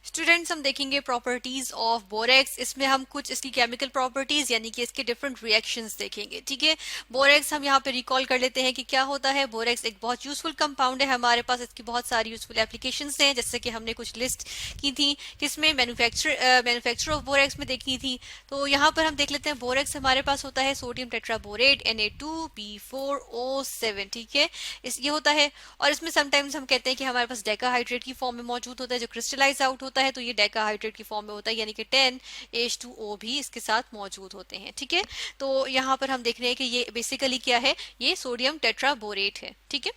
Students हम देखेंगे properties of borax. इसमें हम कुछ इसकी केमिकल प्रॉपर्टीज यानी कि इसके डिफरेंट रिएक्शंस देखेंगे। ठीक है, बोरेक्स हम यहाँ पे रिकॉल कर लेते हैं कि क्या होता है। बोरेक्स एक बहुत यूजफुल कंपाउंड है, हमारे पास इसकी बहुत सारी यूजफुल एप्लीकेशंस हैं, जैसे कि हमने कुछ लिस्ट की थी किसमें, मैन्युफैक्चर ऑफ बोरेक्स में देखी थी। तो यहाँ पर हम देख लेते हैं बोरेक्स हमारे पास होता है सोडियम टेट्राबोरेट Na2B4O7। ठीक है, इस ये होता है। और इसमें समटाइम्स हम कहते हैं कि हमारे पास डेकाहाइड्रेट की फॉर्म में मौजूद होता है जो क्रिस्टलाइज आउट होता है, तो ये डेकाहाइड्रेट की फॉर्म में होता है, यानी कि 10H2O भी इसके साथ मौजूद होते हैं। ठीक है, तो यहाँ पर हम देख रहे हैं कि ये बेसिकली क्या है, ये सोडियम टेट्राबोरेट है। ठीक है,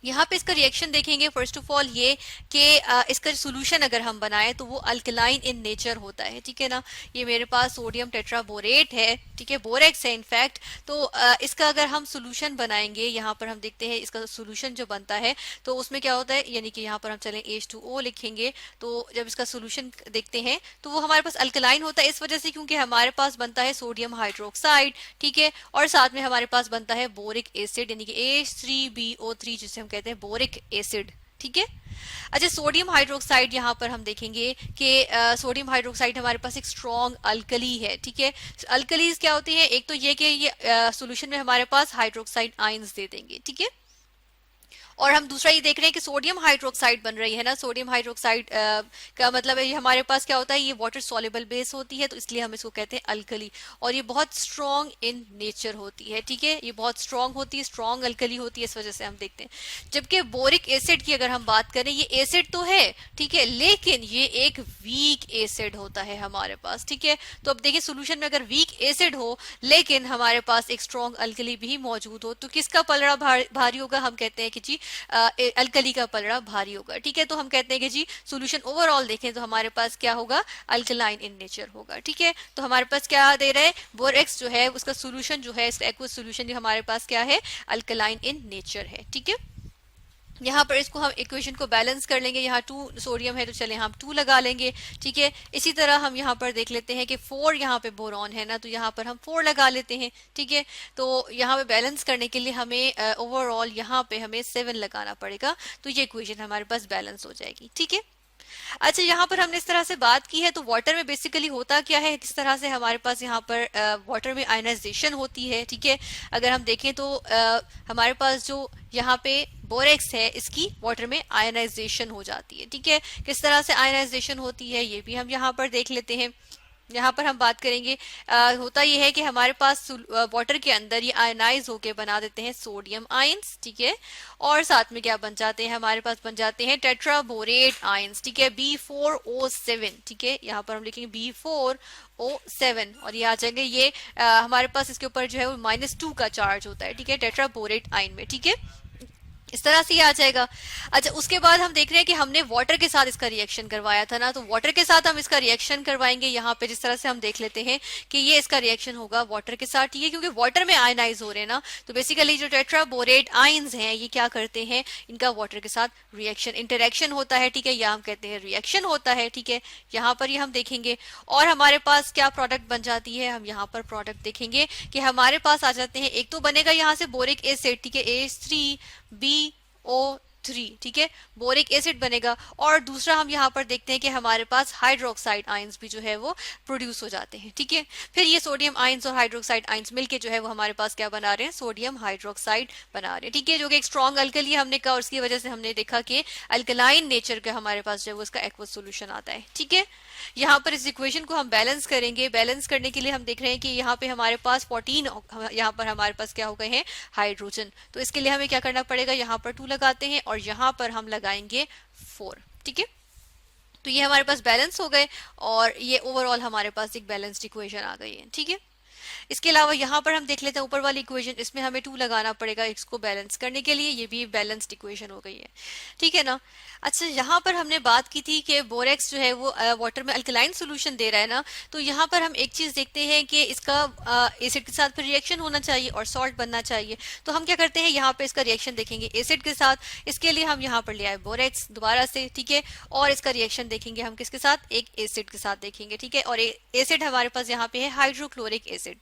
यहाँ पे इसका रिएक्शन देखेंगे। फर्स्ट ऑफ ऑल ये कि इसका सोल्यूशन अगर हम बनाएं तो वो अल्कलाइन इन नेचर होता है। ठीक है ना, ये मेरे पास सोडियम टेट्राबोरेट है, ठीक है, बोरेक्स है इनफैक्ट। तो इसका अगर हम सोल्यूशन बनाएंगे, यहाँ पर हम देखते हैं इसका सोल्यूशन जो बनता है तो उसमें क्या होता है, यानी कि यहाँ पर हम चलें H2O लिखेंगे, तो जब इसका सोल्यूशन देखते हैं तो वो हमारे पास अल्कलाइन होता है इस वजह से क्योंकि हमारे पास बनता है सोडियम हाइड्रोक्साइड। ठीक है, और साथ में हमारे पास बनता है बोरिक एसिड यानी कि H3BO3 जिसे हम कहते हैं बोरिक एसिड। ठीक है, अच्छा सोडियम हाइड्रोक्साइड यहाँ पर हम देखेंगे कि सोडियम हाइड्रोक्साइड हमारे पास एक स्ट्रॉन्ग अल्कली है। ठीक है, अल्कलीज क्या होती है, एक तो ये कि ये सॉल्यूशन में हमारे पास हाइड्रोक्साइड आयंस दे देंगे। ठीक है, और हम दूसरा ये देख रहे हैं कि सोडियम हाइड्रोक्साइड बन रही है ना, सोडियम हाइड्रोक्साइड का मतलब है ये हमारे पास क्या होता है, ये वाटर सॉल्युबल बेस होती है, तो इसलिए हम इसको कहते हैं अल्कली, और ये बहुत स्ट्रॉन्ग इन नेचर होती है। ठीक है, ये बहुत स्ट्रॉन्ग होती है, स्ट्रॉन्ग अल्कली होती है, इस वजह से हम देखते हैं। जबकि बोरिक एसिड की अगर हम बात करें, ये एसिड तो है, ठीक है, लेकिन ये एक वीक एसिड होता है हमारे पास। ठीक है, तो अब देखिए सोल्यूशन में अगर वीक एसिड हो लेकिन हमारे पास एक स्ट्रॉन्ग अल्कली भी मौजूद हो तो किसका पलड़ा भारी होगा, हम कहते हैं कि जी अल्कली का पलड़ा भारी होगा। ठीक है, तो हम कहते हैं कि जी सॉल्यूशन ओवरऑल देखें तो हमारे पास क्या होगा, अल्कलाइन इन नेचर होगा। ठीक है, तो हमारे पास क्या दे रहा है, बोरेक्स जो है उसका सॉल्यूशन जो है, इसका एक्वस सॉल्यूशन जो हमारे पास क्या है, अल्कलाइन इन नेचर है। ठीक है, यहाँ पर इसको हम इक्वेशन को बैलेंस कर लेंगे, यहाँ 2 सोडियम है तो चले हम 2 लगा लेंगे। ठीक है, इसी तरह हम यहाँ पर देख लेते हैं कि 4 यहाँ पे बोरॉन है ना, तो यहाँ पर हम 4 लगा लेते हैं। ठीक है, तो यहाँ पे बैलेंस करने के लिए हमें ओवरऑल यहाँ पे हमें 7 लगाना पड़ेगा, तो ये इक्वेशन हमारे पास बैलेंस हो जाएगी। ठीक है, अच्छा यहाँ पर हमने इस तरह से बात की है, तो वाटर में बेसिकली होता क्या है, किस तरह से हमारे पास यहाँ पर वाटर में आयनाइजेशन होती है। ठीक है, अगर हम देखें तो हमारे पास जो यहाँ पे बोरेक्स है इसकी वाटर में आयनाइजेशन हो जाती है। ठीक है, किस तरह से आयनाइजेशन होती है ये भी हम यहाँ पर देख लेते हैं। यहाँ पर हम बात करेंगे, होता यह है कि हमारे पास वाटर के अंदर ये आयनाइज होके बना देते हैं सोडियम आयंस। ठीक है, और साथ में क्या बन जाते हैं, हमारे पास बन जाते हैं टेट्राबोरेट आयंस। ठीक है, B4O7। ठीक है, यहाँ पर हम लिखेंगे B4O7 और ये आ जाएंगे, ये हमारे पास इसके ऊपर जो है वो -2 का चार्ज होता है। ठीक है, टेट्राबोरेट आयन में। ठीक है, इस तरह से ये आ जाएगा। अच्छा उसके बाद हम देख रहे हैं कि हमने वाटर के साथ इसका रिएक्शन करवाया था ना, तो वाटर के साथ हम इसका रिएक्शन करवाएंगे। यहाँ पे जिस तरह से हम देख लेते हैं कि ये इसका रिएक्शन होगा वाटर के साथ। ये क्योंकि वाटर में आयनाइज हो रहे हैं ना, तो बेसिकली जो टेट्राबोरेट आयंस हैं ये क्या करते हैं, इनका वाटर के साथ रिएक्शन इंटरेक्शन होता है। ठीक है, या हम कहते हैं रिएक्शन होता है। ठीक है, यहाँ पर ये हम देखेंगे और हमारे पास क्या प्रोडक्ट बन जाती है, हम यहाँ पर प्रोडक्ट देखेंगे कि हमारे पास आ जाते हैं, एक तो बनेगा यहाँ से बोरिक एसिड। ठीक है, H3BO3। ठीक है, बोरिक एसिड बनेगा, और दूसरा हम यहाँ पर देखते हैं कि हमारे पास हाइड्रोक्साइड आयंस भी जो है वो प्रोड्यूस हो जाते हैं। ठीक है, फिर ये सोडियम आयंस और हाइड्रोक्साइड आयंस मिलके जो है वो हमारे पास क्या बना रहे हैं, सोडियम हाइड्रोक्साइड बना रहे हैं। ठीक है, जो कि एक स्ट्रॉन्ग अल्कली हमने कहा और उसकी वजह से हमने देखा कि अल्कलाइन नेचर का हमारे पास जो है वो इसका एक्वस सोल्यूशन आता है। ठीक है, यहाँ पर इस इक्वेशन को हम बैलेंस करेंगे। बैलेंस करने के लिए हम देख रहे हैं कि यहाँ पे हमारे पास 14, यहाँ पर हमारे पास क्या हो गए हैं, हाइड्रोजन। तो इसके लिए हमें क्या करना पड़ेगा, यहाँ पर 2 लगाते हैं और यहाँ पर हम लगाएंगे 4। ठीक है, तो ये हमारे पास बैलेंस हो गए और ये ओवरऑल हमारे पास एक बैलेंस्ड इक्वेशन आ गई है। ठीक है, इसके अलावा यहाँ पर हम देख लेते हैं ऊपर वाली इक्वेशन, इसमें हमें 2 लगाना पड़ेगा इसको बैलेंस करने के लिए, ये भी बैलेंस्ड इक्वेशन हो गई है। ठीक है ना, अच्छा यहाँ पर हमने बात की थी कि बोरेक्स जो है वो वाटर में अल्कलाइन सोल्यूशन दे रहा है ना, तो यहाँ पर हम एक चीज देखते हैं कि इसका एसिड के साथ फिर रिएक्शन होना चाहिए और सॉल्ट बनना चाहिए। तो हम क्या करते हैं, यहाँ पे इसका रिएक्शन देखेंगे एसिड के साथ, इसके लिए हम यहाँ पर ले आए बोरेक्स दोबारा से। ठीक है, और इसका रिएक्शन देखेंगे हम किसके साथ, एक एसिड के साथ देखेंगे। ठीक है, और एसिड हमारे पास यहाँ पे है हाइड्रोक्लोरिक एसिड।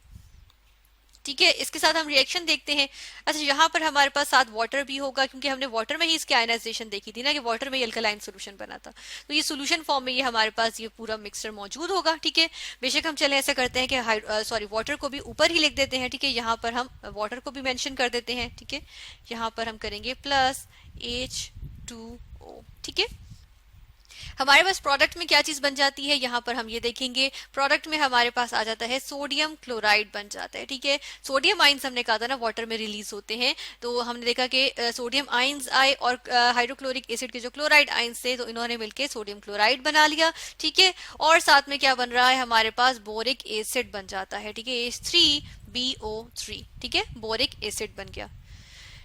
ठीक है, इसके साथ हम रिएक्शन देखते हैं। अच्छा, यहाँ पर हमारे पास साथ वाटर भी होगा, क्योंकि हमने वाटर में ही इसकी आयनाइजेशन देखी थी ना, कि वाटर में अल्कलाइन सोल्यूशन बना था। तो ये सोल्यूशन फॉर्म में ये हमारे पास ये पूरा मिक्सचर मौजूद होगा। ठीक है, बेशक हम चले ऐसा करते हैं कि सॉरी वाटर को भी ऊपर ही लिख देते हैं। ठीक है, यहाँ पर हम वाटर को भी मेंशन कर देते हैं। ठीक है, यहाँ पर हम करेंगे प्लस H2O। ठीक है, हमारे पास प्रोडक्ट में क्या चीज बन जाती है, यहाँ पर हम ये देखेंगे। प्रोडक्ट में हमारे पास आ जाता है सोडियम क्लोराइड बन जाता है। ठीक है, सोडियम आइंस हमने कहा था ना वाटर में रिलीज होते हैं, तो हमने देखा कि सोडियम आइंस आए और हाइड्रोक्लोरिक एसिड के जो क्लोराइड आइंस थे, तो इन्होंने मिलकर सोडियम क्लोराइड बना लिया। ठीक है, और साथ में क्या बन रहा है, हमारे पास बोरिक एसिड बन जाता है। ठीक है, H3BO3। ठीक है, बोरिक एसिड बन गया।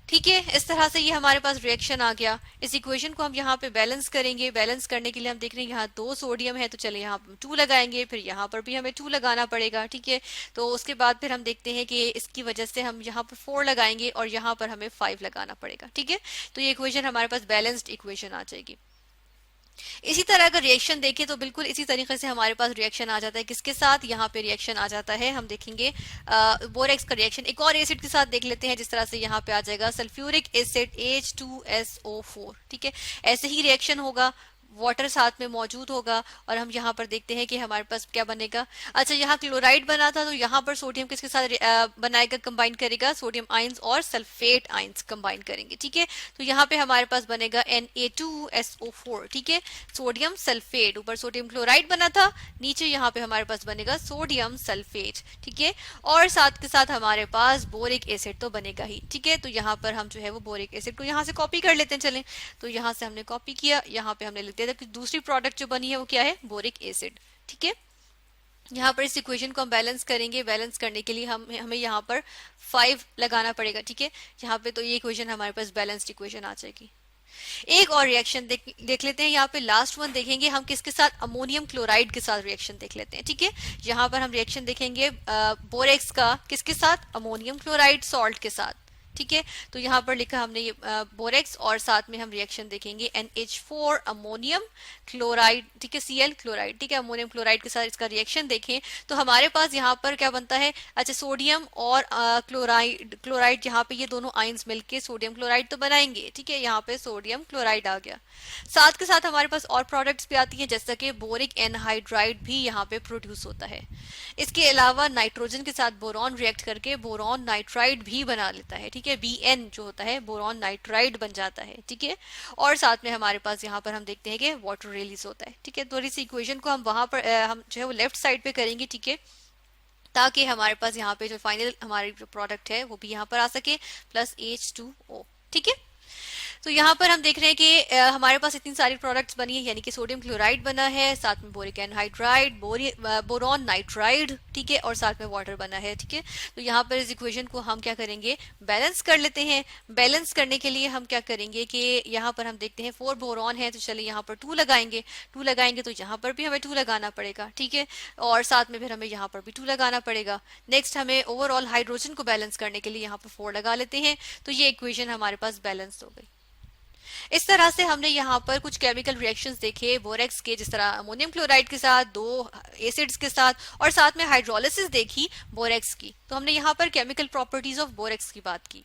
ठीक है, इस तरह से ये हमारे पास रिएक्शन आ गया। इस इक्वेशन को हम यहाँ पे बैलेंस करेंगे। बैलेंस करने के लिए हम देख रहे हैं यहाँ 2 सोडियम है, तो चले यहाँ पर 2 लगाएंगे, फिर यहाँ पर भी हमें 2 लगाना पड़ेगा। ठीक है, तो उसके बाद फिर हम देखते हैं कि इसकी वजह से हम यहाँ पर 4 लगाएंगे और यहाँ पर हमें 5 लगाना पड़ेगा। ठीक है, तो ये इक्वेशन हमारे पास बैलेंस्ड इक्वेशन आ जाएगी। इसी तरह अगर रिएक्शन देखें तो बिल्कुल इसी तरीके से हमारे पास रिएक्शन आ जाता है। किसके साथ, यहाँ पे रिएक्शन आ जाता है, हम देखेंगे बोरेक्स का रिएक्शन एक और एसिड के साथ देख लेते हैं। जिस तरह से यहाँ पे आ जाएगा सल्फ्यूरिक एसिड H2SO4। ठीक है, ऐसे ही रिएक्शन होगा, वाटर साथ में मौजूद होगा और हम यहाँ पर देखते हैं कि हमारे पास क्या बनेगा। अच्छा, यहाँ क्लोराइड बना था, तो यहाँ पर सोडियम किसके साथ बनाएगा, कंबाइन करेगा, सोडियम आइंस और सल्फेट आइंस कंबाइन करेंगे। ठीक है, तो यहाँ पे हमारे पास बनेगा Na2SO4। ठीक है, सोडियम सल्फेट, ऊपर सोडियम क्लोराइड बना था, नीचे यहाँ पे हमारे पास बनेगा सोडियम सल्फेट। ठीक है, और साथ के साथ हमारे पास बोरिक एसिड तो बनेगा ही। ठीक है, तो यहाँ पर हम जो है वो बोरिक एसिड को यहाँ से कॉपी कर लेते हैं। चलें, तो यहाँ से हमने कॉपी किया, यहाँ पे हमने लिख दिया कि दूसरी प्रोडक्ट जो बनी है वो क्या है, बोरिक एसिड। ठीक है, यहाँ पर इस इक्वेशन को हम बैलेंस करेंगे। बैलेंस करने के लिए हमें यहाँ पर 5 लगाना पड़ेगा। ठीक है, यहाँ पे तो ये इक्वेशन हमारे पास बैलेंस्ड इक्वेशन आ जाएगी। एक और रिएक्शन देख लेते हैं। यहाँ पे लास्ट वन देखेंगे हम किसके साथ, अमोनियम क्लोराइड के साथ रिएक्शन देख लेते हैं। ठीक है, यहाँ पर हम रिएक्शन देखेंगे बोरेक्स का किसके साथ, अमोनियम क्लोराइड सॉल्ट के साथ। ठीक है, तो यहाँ पर लिखा हमने ये बोरेक्स, और साथ में हम रिएक्शन देखेंगे NH4 अमोनियम क्लोराइड। ठीक है, Cl क्लोराइड। ठीक है, अमोनियम क्लोराइड के साथ इसका रिएक्शन देखें तो हमारे पास यहाँ पर क्या बनता है, अच्छा सोडियम और क्लोराइड यहाँ पे ये दोनों आइंस मिलके सोडियम क्लोराइड तो बनाएंगे। ठीक है, यहाँ पे सोडियम क्लोराइड आ गया। साथ के साथ हमारे पास और प्रोडक्ट्स भी आती है, जैसा कि बोरिक एनहाइड्राइड भी यहाँ पे प्रोड्यूस होता है। इसके अलावा नाइट्रोजन के साथ बोरॉन रिएक्ट करके बोरॉन नाइट्राइड भी बना लेता है। ठीक है, Bn जो होता है बोरॉन नाइट्राइड बन जाता है। ठीक है, और साथ में हमारे पास यहाँ पर हम देखते हैं कि वाटर रिलीज होता है। ठीक है, थोड़ी सी इक्वेशन को हम वहां पर हम जो है वो लेफ्ट साइड पे करेंगे। ठीक है, ताकि हमारे पास यहाँ पे जो फाइनल हमारी जो प्रोडक्ट है वो भी यहाँ पर आ सके, प्लस H2O। ठीक है, तो यहाँ पर हम देख रहे हैं कि हमारे पास इतनी सारी प्रोडक्ट्स बनी है, यानी कि सोडियम क्लोराइड बना है, साथ में बोरिक एनहाइड्राइड, बोरॉन नाइट्राइड। ठीक है, और साथ में वाटर बना है। ठीक है, तो यहाँ पर इस इक्वेशन को हम क्या करेंगे, बैलेंस कर लेते हैं। बैलेंस करने के लिए हम क्या करेंगे कि यहाँ पर हम देखते हैं 4 बोरॉन है, तो चलिए यहाँ पर 2 लगाएंगे। 2 लगाएंगे तो यहाँ पर भी हमें 2 लगाना पड़ेगा। ठीक है, और साथ में फिर हमें यहाँ पर भी 2 लगाना पड़ेगा। नेक्स्ट हमें ओवरऑल हाइड्रोजन को बैलेंस करने के लिए यहाँ पर 4 लगा लेते हैं। तो ये इक्वेशन हमारे पास बैलेंस हो गई। इस तरह से हमने यहाँ पर कुछ केमिकल रिएक्शंस देखे बोरेक्स के, जिस तरह अमोनियम क्लोराइड के साथ, 2 एसिड्स के साथ, और साथ में हाइड्रोलिसिस देखी बोरेक्स की। तो हमने यहाँ पर केमिकल प्रॉपर्टीज ऑफ बोरेक्स की बात की।